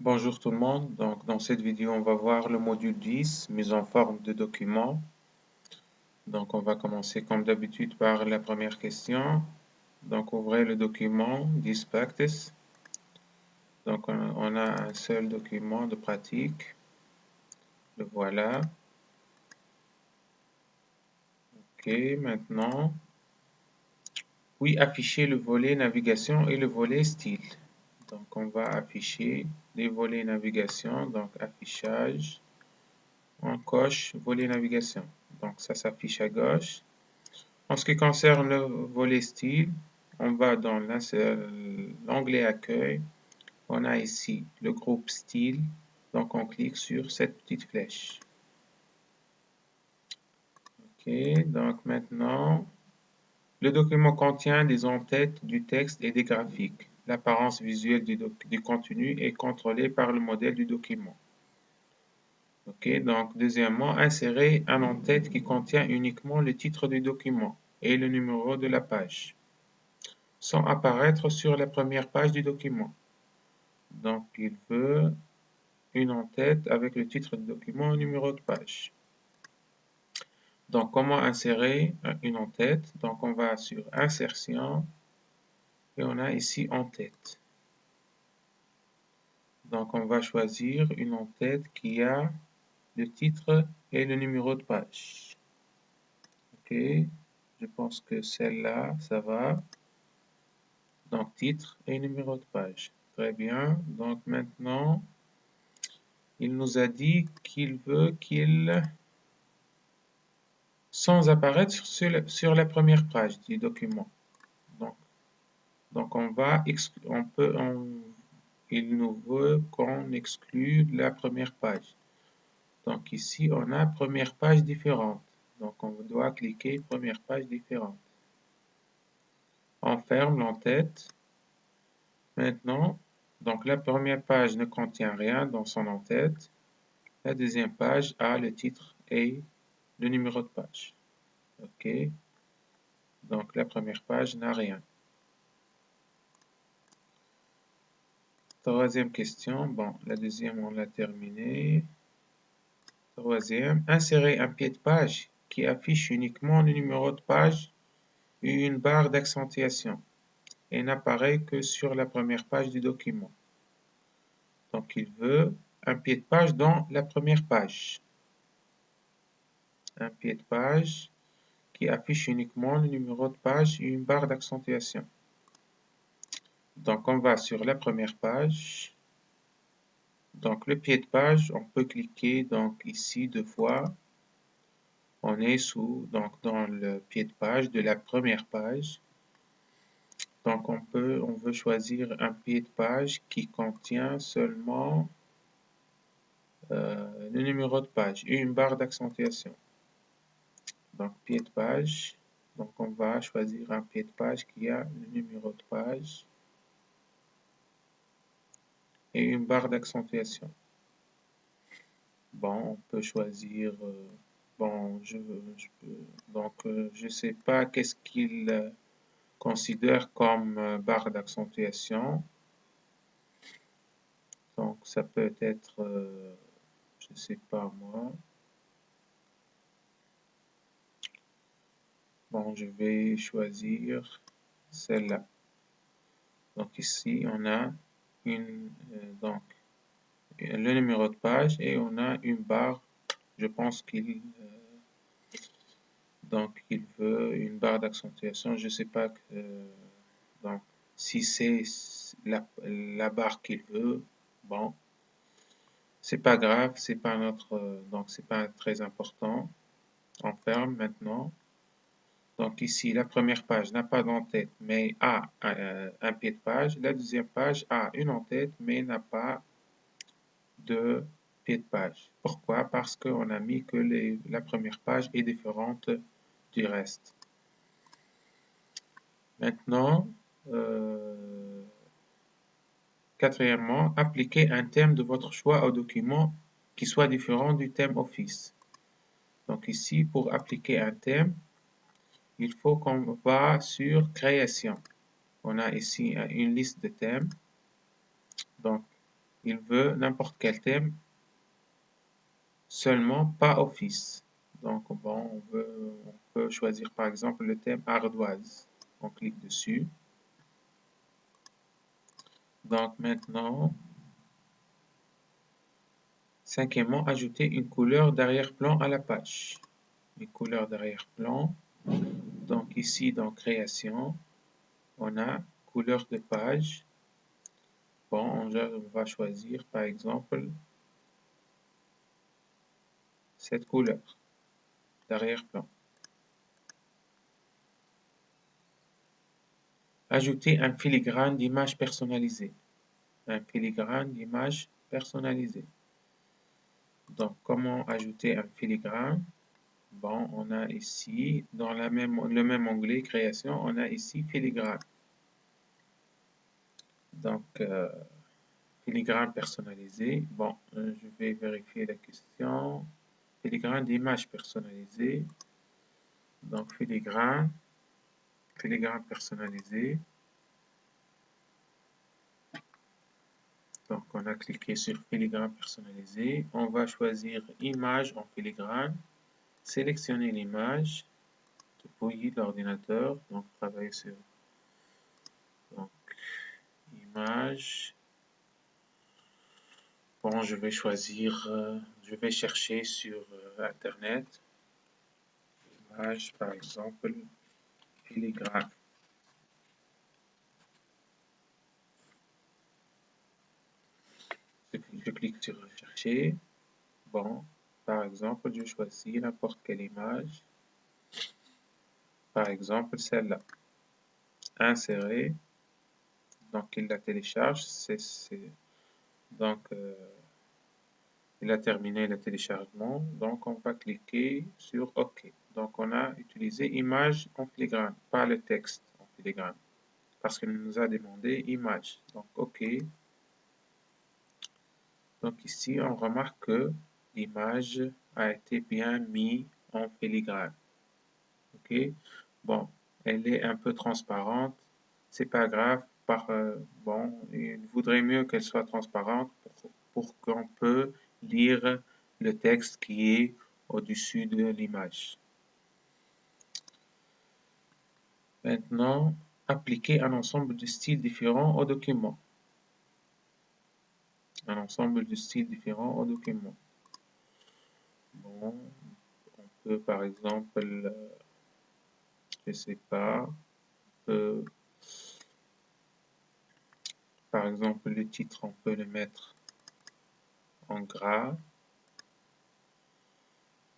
Bonjour tout le monde, donc dans cette vidéo on va voir le module 10, mise en forme de document. Donc on va commencer comme d'habitude par la première question. Donc ouvrez le document 10 practice. Donc on a un seul document de pratique. Le voilà. Ok, maintenant, puis afficher le volet navigation et le volet style. Donc on va afficher les volets navigation, donc affichage. On coche volet navigation. Donc ça s'affiche à gauche. En ce qui concerne le volet style, on va dans l'onglet accueil. On a ici le groupe style. Donc on clique sur cette petite flèche. Ok, donc maintenant, le document contient des en-têtes, du texte et des graphiques. L'apparence visuelle du contenu est contrôlée par le modèle du document. Ok, donc deuxièmement, insérer un en-tête qui contient uniquement le titre du document et le numéro de la page, sans apparaître sur la première page du document. Donc, il veut une en-tête avec le titre du document et le numéro de page. Donc, comment insérer une en-tête? Donc, on va sur Insertion et on a ici en-tête. Donc, on va choisir une en-tête qui a le titre et le numéro de page. Ok, je pense que celle-là, ça va. Donc, titre et numéro de page. Très bien. Donc, maintenant, il nous a dit qu'il veut qu'il, sans apparaître sur la première page du document. Donc il nous veut qu'on exclue la première page. Donc ici, on a première page différente. Donc on doit cliquer première page différente. On ferme l'en-tête. Maintenant, donc la première page ne contient rien dans son en-tête. La deuxième page a le titre et le numéro de page. OK. Donc la première page n'a rien. Troisième question. Bon, la deuxième, on l'a terminée. Troisième, insérer un pied de page qui affiche uniquement le numéro de page et une barre d'accentuation et n'apparaît que sur la première page du document. Donc il veut un pied de page dans la première page. Un pied de page qui affiche uniquement le numéro de page et une barre d'accentuation. Donc on va sur la première page. Donc le pied de page, on peut cliquer donc ici 2 fois. On est dans le pied de page de la première page. Donc on veut choisir un pied de page qui contient seulement le numéro de page et une barre d'accentuation. Donc pied de page. Donc on va choisir un pied de page qui a le numéro de page et une barre d'accentuation. Bon, on peut choisir. Bon, je sais pas qu'est-ce qu'il considère comme barre d'accentuation. Donc ça peut être, je ne sais pas moi. Bon, je vais choisir celle-là. Donc ici, on a donc le numéro de page et on a une barre. Je pense il veut une barre d'accentuation. Je ne sais pas donc si c'est la barre qu'il veut. Bon, c'est pas grave, c'est pas donc c'est pas très important. On ferme maintenant. Donc ici, la première page n'a pas d'en-tête, mais a un pied de page. La deuxième page a une en-tête, mais n'a pas de pied de page. Pourquoi? Parce qu'on a mis que la première page est différente du reste. Maintenant, quatrièmement, appliquez un thème de votre choix au document qui soit différent du thème Office. Donc ici, pour appliquer un thème, il faut qu'on va sur Création. On a ici une liste de thèmes. Donc, il veut n'importe quel thème, seulement pas Office. Donc, bon, on peut choisir par exemple le thème ardoise. On clique dessus. Donc maintenant, cinquièmement, ajouter une couleur d'arrière-plan à la page. Une couleur d'arrière-plan. Donc ici, dans Création, on a couleur de page. Bon, on va choisir par exemple cette couleur d'arrière-plan. Ajouter un filigrane d'image personnalisée. Un filigrane d'image personnalisée. Donc, comment ajouter un filigrane? Bon, on a ici, dans le même onglet Création, on a ici filigrane. Donc, filigrane personnalisé. Bon, je vais vérifier la question. Filigrane d'image personnalisée. Donc, filigrane personnalisé. Donc, on a cliqué sur filigrane personnalisé. On va choisir image en filigrane. Sélectionner l'image depuis l'ordinateur. Donc, travailler sur image. Bon, je vais choisir, je vais chercher sur Internet. Image, par exemple, filigrane. Je clique sur rechercher. Bon, par exemple, je choisis n'importe quelle image. Par exemple, celle-là. Insérer. Donc, il la télécharge. Donc, il a terminé le téléchargement. Donc, on va cliquer sur OK. Donc, on a utilisé image en filigrane, pas le texte en filigrane. Parce qu'il nous a demandé image. Donc, OK. Donc, ici, on remarque que l'image a été bien mise en filigrane. OK. Bon, elle est un peu transparente. C'est pas grave. Bon, il vaudrait mieux qu'elle soit transparente pour qu'on peut lire le texte qui est au-dessus de l'image. Maintenant, appliquer un ensemble de styles différents au document. Un ensemble de styles différents au document. Bon, on peut par exemple, je sais pas, par exemple le titre, on peut le mettre en gras.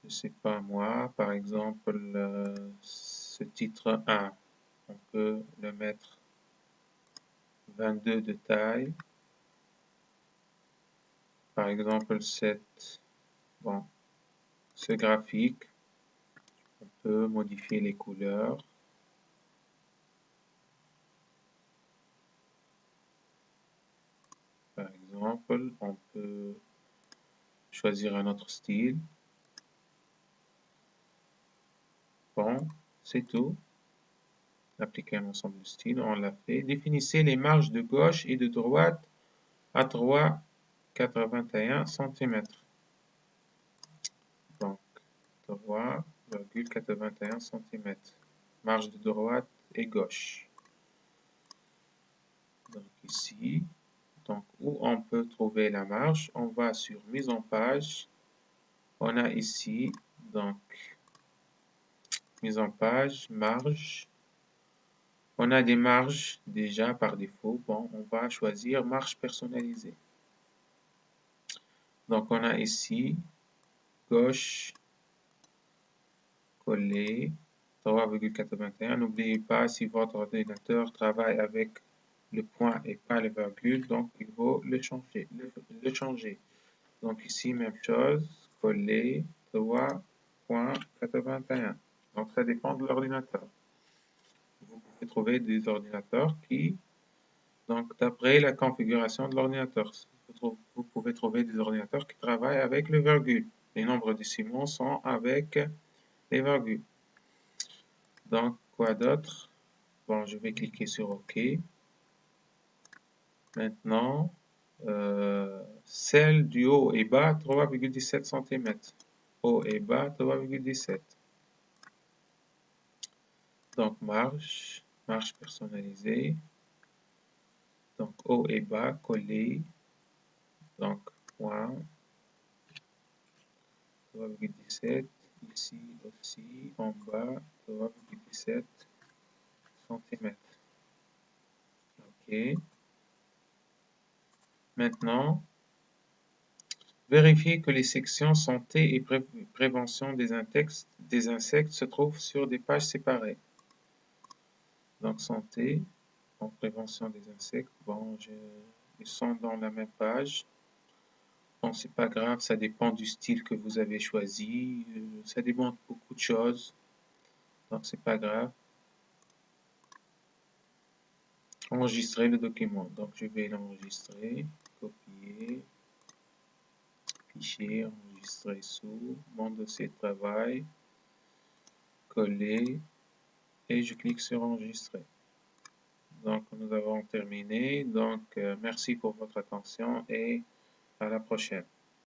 Je sais pas moi, par exemple, ce titre 1, on peut le mettre 22 de taille. Par exemple, bon, ce graphique, on peut modifier les couleurs. Par exemple, on peut choisir un autre style. Bon, c'est tout. Appliquer un ensemble de styles, on l'a fait. Définissez les marges de gauche et de droite à 3,81 cm. Donc, 3,81 cm. Marge de droite et gauche. Donc ici, donc où on peut trouver la marge, on va sur mise en page. On a ici, donc, mise en page, marge. On a des marges déjà par défaut. Bon, on va choisir marge personnalisée. Donc, on a ici, gauche, coller, 3,81. N'oubliez pas, si votre ordinateur travaille avec le point et pas le virgule, donc il faut le changer. Donc ici, même chose, coller, 3,81. Donc ça dépend de l'ordinateur. Vous pouvez trouver des ordinateurs qui, donc d'après la configuration de l'ordinateur, vous pouvez trouver des ordinateurs qui travaillent avec le virgule. Les nombres décimaux sont avec les virgules. Donc, quoi d'autre? Bon, je vais cliquer sur OK. Maintenant, celle du haut et bas 3,17 cm. Haut et bas 3,17. Donc marge personnalisée. Donc haut et bas collés. Donc point 3,17. Ici aussi en bas 3,17 cm. OK. Maintenant, vérifiez que les sections santé et prévention des insectes se trouvent sur des pages séparées. Donc santé, en prévention des insectes, bon, ils sont dans la même page. Bon, c'est pas grave, ça dépend du style que vous avez choisi, ça dépend de beaucoup de choses. Donc c'est pas grave. Enregistrer le document. Donc je vais l'enregistrer, copier, fichier, enregistrer sous, mon dossier de travail, coller et je clique sur enregistrer. Donc nous avons terminé. Donc merci pour votre attention et à la prochaine.